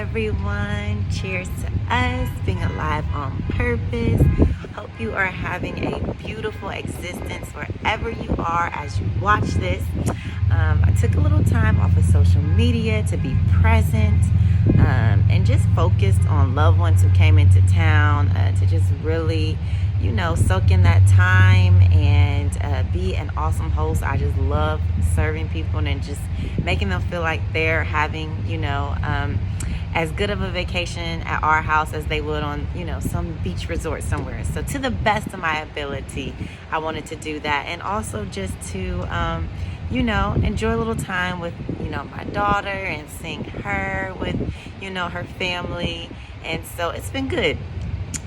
everyone. Cheers to us being alive on purpose. Hope you are having a beautiful existence wherever you are as you watch this. I took a little time off of social media to be present and just focused on loved ones who came into town to just really, soak in that time and be an awesome host. I just love serving people and just making them feel like they're having, as good of a vacation at our house as they would on, some beach resort somewhere. So to the best of my ability, I wanted to do that. And also just to, enjoy a little time with, my daughter and seeing her with, her family. And so it's been good.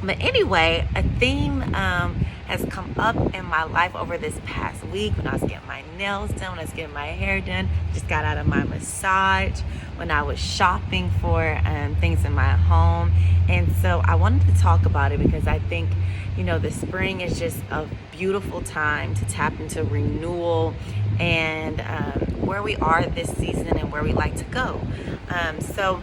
But anyway, a theme has come up in my life over this past week when I was getting my nails done, when I was getting my hair done, just got out of my massage, when I was shopping for things in my home. And so I wanted to talk about it because I think, the spring is just a beautiful time to tap into renewal and where we are this season and where we like to go. So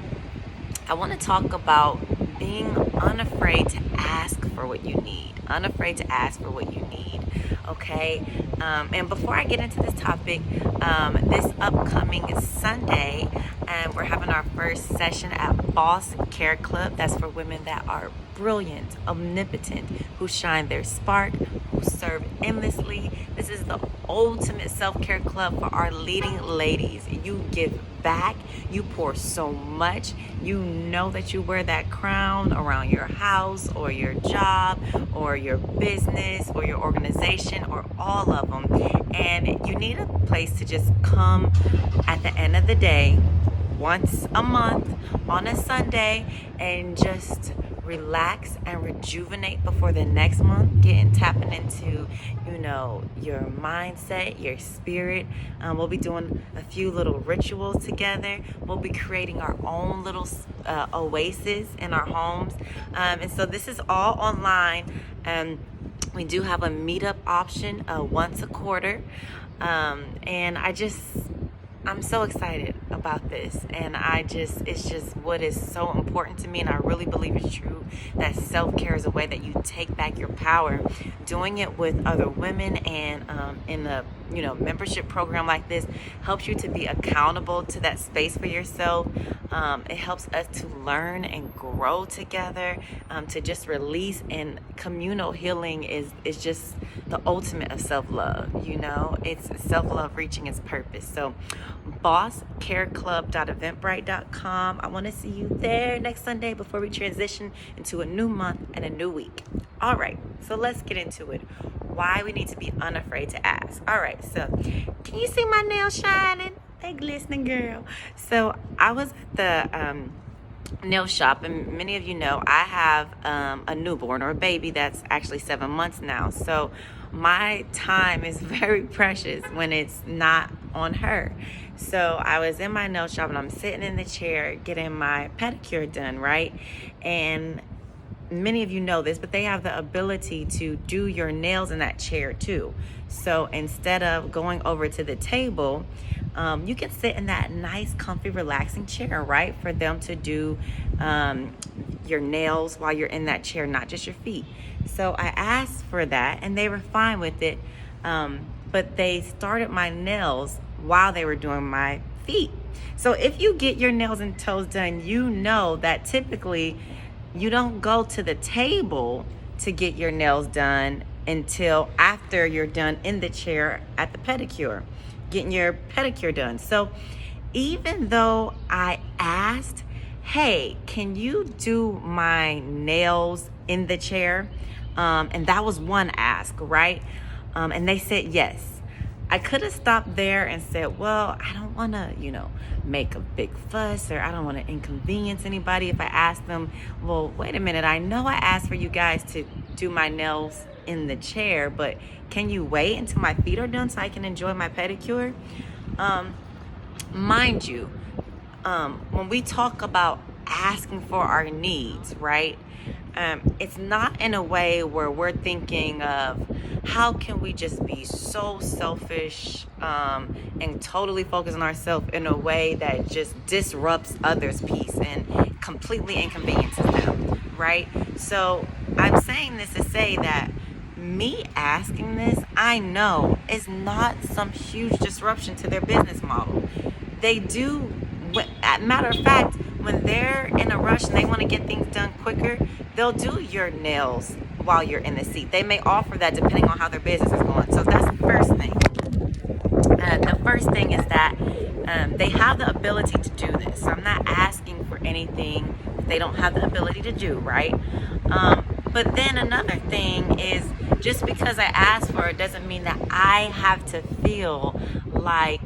I want to talk about being unafraid to ask for what you need. Unafraid to ask for what you need. Okay. And before I get into this topic, this upcoming Sunday, we're having our first session at Boss Care Club. That's for women that are brilliant, omnipotent, who shine their spark, who serve endlessly. This is the ultimate self-care club for our leading ladies. You give back, you pour so much, you know that you wear that crown around your house or your job or your business or your organization or all of them, and you need a place to just come at the end of the day once a month on a Sunday and just relax and rejuvenate before the next month, tapping into your mindset, your spirit. We'll be doing a few little rituals together. We'll be creating our own little oasis in our homes, and so this is all online. We do have a meetup option once a quarter, and I'm so excited about this, and it's just what is so important to me, and I really believe it's true that self-care is a way that you take back your power. Doing it with other women and in a membership program like this helps you to be accountable to that space for yourself. It helps us to learn and grow together, to just release, and communal healing is just the ultimate of self-love. It's self-love reaching its purpose. So bosscareclub.eventbrite.com. I want to see you there next Sunday before we transition into a new month and a new week. All right, so let's get into it. Why we need to be unafraid to ask. All right, so can you see my nails shining? They glistening, girl. So I was at the nail shop, and many of you know I have a newborn or a baby that's actually 7 months now. So my time is very precious when it's not on her. So I was in my nail shop and I'm sitting in the chair getting my pedicure done, right? And many of you know this, but they have the ability to do your nails in that chair too. So instead of going over to the table, you can sit in that nice, comfy, relaxing chair, right? For them to do your nails while you're in that chair, not just your feet. So I asked for that and they were fine with it. But they started my nails while they were doing my feet. So if you get your nails and toes done, you know that typically you don't go to the table to get your nails done until after you're done in the chair at the pedicure, getting your pedicure done. So even though I asked, hey, can you do my nails in the chair? And that was one ask, right? And they said yes. I could have stopped there and said, well, I don't want to, make a big fuss, or I don't want to inconvenience anybody if I ask them, well, wait a minute, I know I asked for you guys to do my nails in the chair, but can you wait until my feet are done so I can enjoy my pedicure? Mind you, when we talk about asking for our needs, right? It's not in a way where we're thinking of how can we just be so selfish and totally focus on ourselves in a way that just disrupts others' peace and completely inconveniences them, right? So I'm saying this to say that me asking this, I know, is not some huge disruption to their business model. They do, matter of fact, when they're in a rush and they want to get things done quicker, they'll do your nails while you're in the seat. They may offer that depending on how their business is going. So that's the first thing. The first thing is that they have the ability to do this. So I'm not asking for anything they don't have the ability to do, right? But then another thing is, just because I ask for it doesn't mean that I have to feel like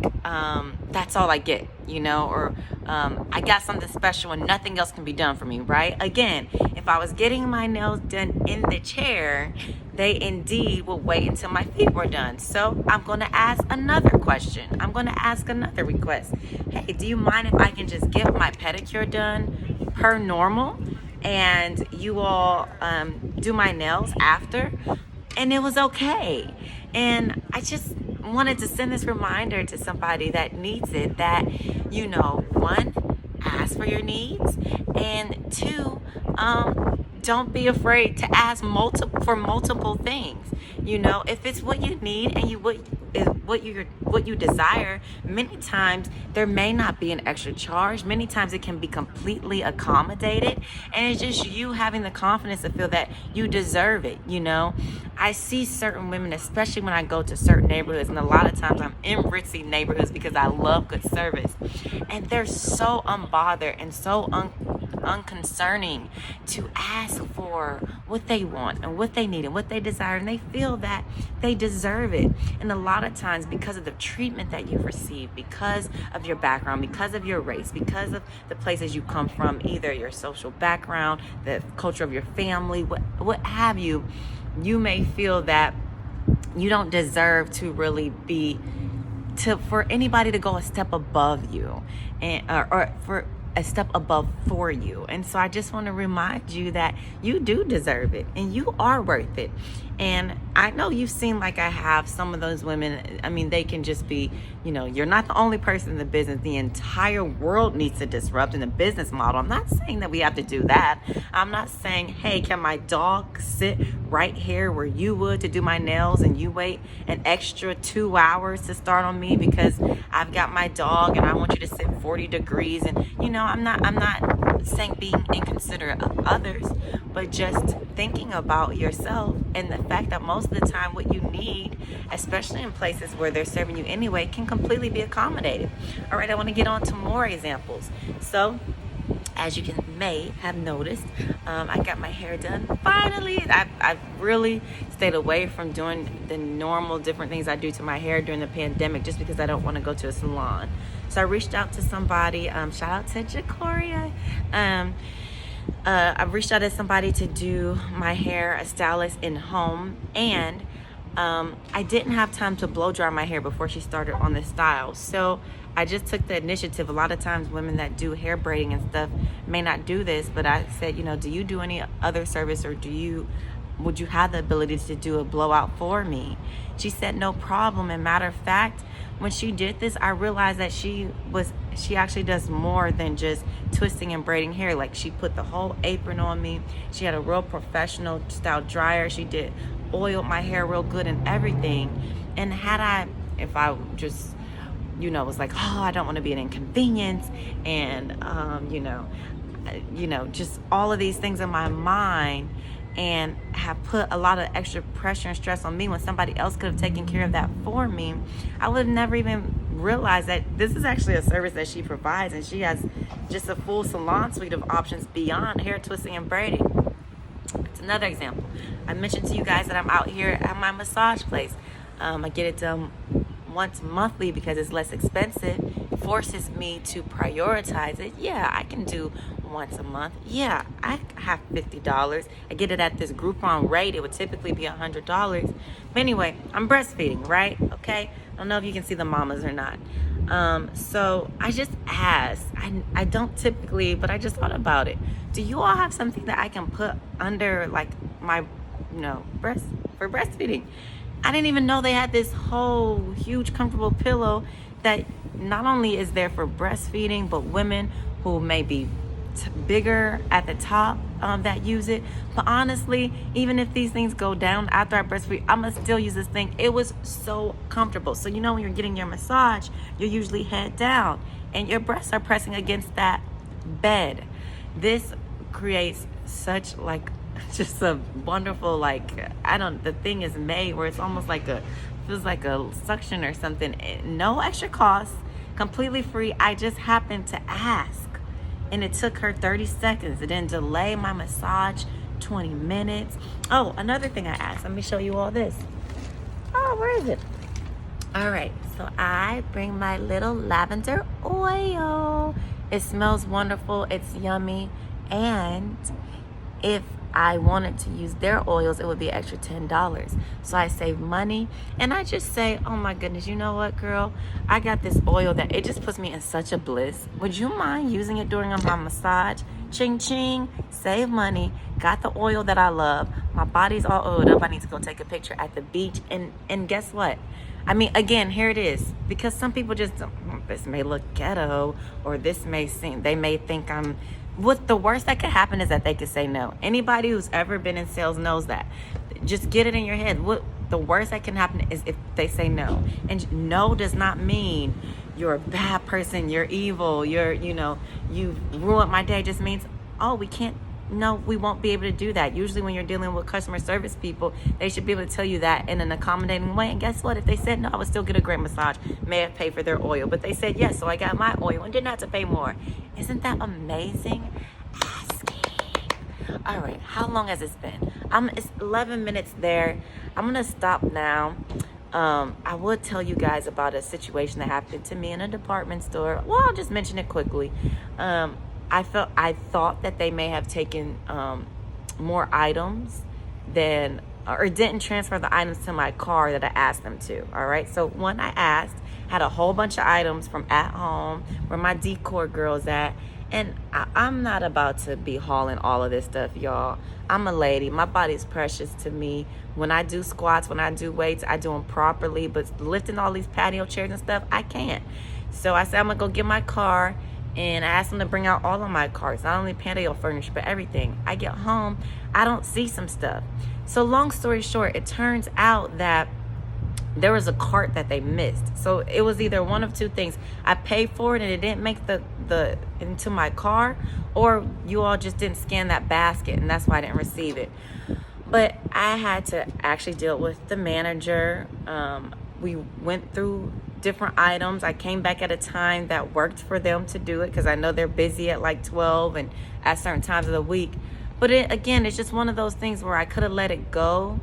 that's all I get, or I got something special and nothing else can be done for me, right? Again, if I was getting my nails done in the chair, they indeed would wait until my feet were done. So I'm going to ask another question. I'm going to ask another request. Hey, do you mind if I can just get my pedicure done per normal and you all do my nails after? And it was okay. And I just wanted to send this reminder to somebody that needs it, that, one, ask for your needs, and two, don't be afraid to ask for multiple things. If it's what you need and what you desire, many times there may not be an extra charge. Many times it can be completely accommodated, and it's just you having the confidence to feel that you deserve it. I see certain women, especially when I go to certain neighborhoods, and a lot of times I'm in ritzy neighborhoods because I love good service, and they're so unbothered and so unconcerning to ask for what they want and what they need and what they desire, and they feel that they deserve it. And a lot of times, because of the treatment that you've received, because of your background, because of your race, because of the places you come from, either your social background, the culture of your family, what have you, you may feel that you don't deserve to really for anybody to go a step above you, and or for a step above for you. And so I just want to remind you that you do deserve it and you are worth it. And I know you've seen, like I have, some of those women. I mean, they can just be, you're not the only person in the business. The entire world needs to disrupt in the business model. I'm not saying that we have to do that. I'm not saying, hey, can my dog sit right here where you would to do my nails and you wait an extra 2 hours to start on me because I've got my dog and I want you to sit 40 degrees. And, I'm not saying being inconsiderate of others, but just thinking about yourself and the fact that most of the time what you need, especially in places where they're serving you anyway, can completely be accommodated. All right, I want to get on to more examples. So, as you may have noticed, I got my hair done. Finally, I've really stayed away from doing the normal different things I do to my hair during the pandemic just because I don't want to go to a salon. So I reached out to somebody, shout out to Jacoria. I reached out to somebody to do my hair, a stylist in home, and I didn't have time to blow dry my hair before she started on this style. So I just took the initiative. A lot of times women that do hair braiding and stuff may not do this, but I said, do you do any other service, or would you have the ability to do a blowout for me? She said no problem. And matter of fact, when she did this, I realized that she actually does more than just twisting and braiding hair. Like, she put the whole apron on me. She had a real professional style dryer. She did oiled my hair real good and everything. And if I just was like, oh, I don't want to be an inconvenience, and just all of these things in my mind, and have put a lot of extra pressure and stress on me when somebody else could have taken care of that for me, I would have never even realized that this is actually a service that she provides, and she has just a full salon suite of options beyond hair twisting and braiding. It's another example. I mentioned to you guys that I'm out here at my massage place. I get it done once monthly because it's less expensive. forces me to prioritize it. Yeah, I can do once a month. Yeah, I have $50. I get it at this Groupon rate. It would typically be $100. But anyway, I'm breastfeeding, right? Okay. I don't know if you can see the mamas or not. So I just asked. I don't typically, but I just thought about it. Do you all have something that I can put under like my, breast for breastfeeding? I didn't even know they had this whole huge comfortable pillow that not only is there for breastfeeding, but women who may be bigger at the top that use it. But honestly, even if these things go down after I breastfeed, I'm gonna still use this thing. It was so comfortable. So when you're getting your massage, you're usually head down and your breasts are pressing against that bed. This creates such just a wonderful, the thing is made where it's almost feels like a suction or something. No extra cost, completely free. I just happened to ask. And it took her 30 seconds. It didn't delay my massage 20 minutes. Oh, another thing I asked. Let me show you all this. Oh, where is it? All right. So I bring my little lavender oil. It smells wonderful. It's yummy. And if I wanted to use their oils, it would be extra $10. So I save money. And I just say, oh my goodness, you know what, girl? I got this oil that it just puts me in such a bliss. Would you mind using it during my massage? Ching ching, save money. Got the oil that I love. My body's all oiled up. I need to go take a picture at the beach. And guess what? I mean, again, here it is. Because some people just, this may look ghetto, or they may think what the worst that could happen is that they could say no. Anybody who's ever been in sales knows that. Just get it in your head. What the worst that can happen is if they say no. And no does not mean you're a bad person, you're evil, you ruined my day. It just means, we won't be able to do that. Usually when you're dealing with customer service people, they should be able to tell you that in an accommodating way. And guess what? If they said no, I would still get a great massage. May have paid for their oil. But they said yes, so I got my oil and didn't have to pay more. Isn't that amazing? Asking. All right, how long has it been? It's 11 minutes there. I'm going to stop now. I would tell you guys about a situation that happened to me in a department store. Well, I'll just mention it quickly. I thought that they may have taken more items or didn't transfer the items to my car that I asked them to. All right. So one I asked had a whole bunch of items from at home where my decor girl's at. And I'm not about to be hauling all of this stuff, y'all. I'm a lady. My body's precious to me. When I do squats, when I do weights, I do them properly. But lifting all these patio chairs and stuff, I can't. So I said, I'm going to go get my car. And I asked them to bring out all of my carts, not only patio furniture, but everything. I get home, I don't see some stuff. So long story short, it turns out that there was a cart that they missed. So it was either one of two things. I paid for it and it didn't make the into my car, or you all just didn't scan that basket and that's why I didn't receive it. But I had to actually deal with the manager. We went through different items. I came back at a time that worked for them to do it because I know they're busy at 12 and at certain times of the week. But it's just one of those things where I could have let it go.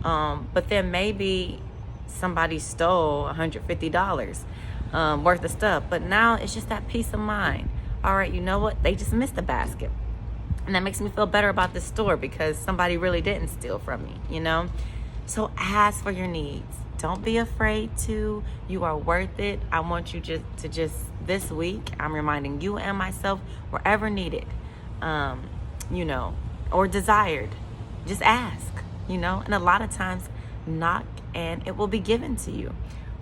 But then maybe somebody stole $150 worth of stuff. But now it's just that peace of mind. All right, you know what? They just missed the basket. And that makes me feel better about the store because somebody really didn't steal from me, So ask for your needs. Don't be afraid to. You are worth it. I want you to this week, I'm reminding you and myself, wherever needed, or desired, just ask, and a lot of times knock and it will be given to you.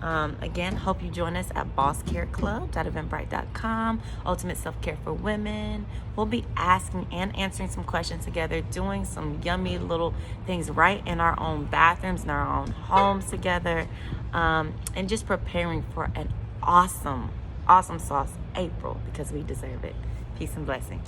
Again, hope you join us at bosscareclub.eventbrite.com, Ultimate Self-Care for Women. We'll be asking and answering some questions together, doing some yummy little things right in our own bathrooms, in our own homes together, and just preparing for an awesome sauce April because we deserve it. Peace and blessings.